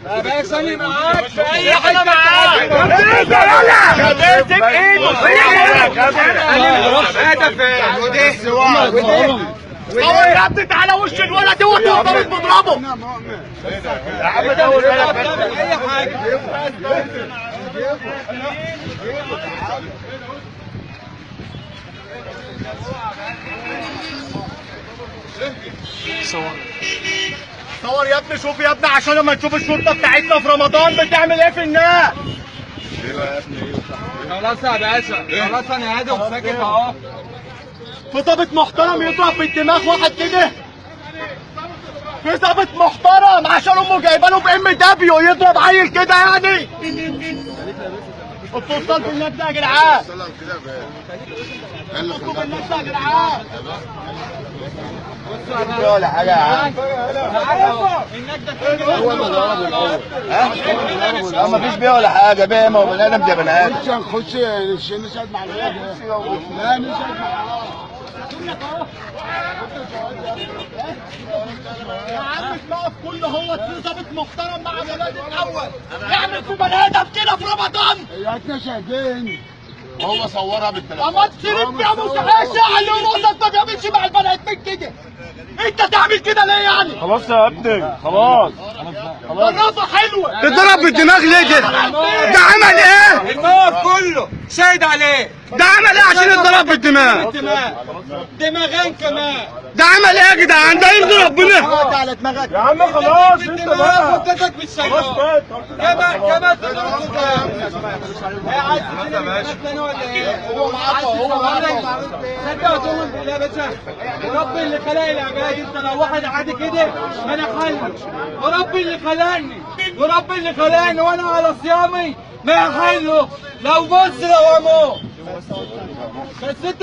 يا باشا انا معاك في اي حته معاك. امسك ايده روح هدف ودي يا ابني تعالى وش الولد دوت وضربت بضربه يا عم ده اي حاجه. صور يا ابني، شوف يا ابني عشان لما تشوف الشرطه بتاعتنا في رمضان بتعمل ايه في الناس. خلاص يا باشا خلاص انا هادي وساكت اهو. في ضابط محترم يضرب بالدماغ واحد كده؟ في ضابط محترم عشان امه جايباله بام دبليو يضرب عيل كده يعني؟ اتصل بالناس ده يا جدعان. اتصلوا بالناس ده يا جدعان. بصوا ولا حاجه يا عم. هو اللي ضربه الاول. ها؟ ما فيش بيه ولا حاجه، بيه ما هو بني ادم زي بني ادم. نخش نشهد مع الولاد. لا نشهد معاه. يا عم تقف كل هو في ضابط محترم مع الولاد الاول يعمل في بني ادم كده في رمضان. هي شاهدين. هو صورها بالتليفون. اما تصير يا مستحيل اللي راسك ما بيعملش مع البني ادمين كده. انت تعمل كده ليه يعني؟ خلاص يا ابني خلاص. جرافه حلوه. تضرب بالدماغ ليه كده؟ ده عمل ايه؟ الموقف كله شاهد عليه. ده عمل ايه عشان يتضرب بالدماغ؟ دماغين كمان. ده عمل ايه يا جدعان؟ ده يرضي ربنا؟ على دماغك يا عم خلاص انت بقى ودتك بالسيارة. كمان تضرب يا عايز تاني ولا ايه؟ هو معاك صدقتهم بالله يا باشا. ورب اللي خلق العباد، انت لو واحد عادي كده ما انا خلق. ورب اللي خلقني وانا على صيامي ما يحله. لو بص لو اموت بس انت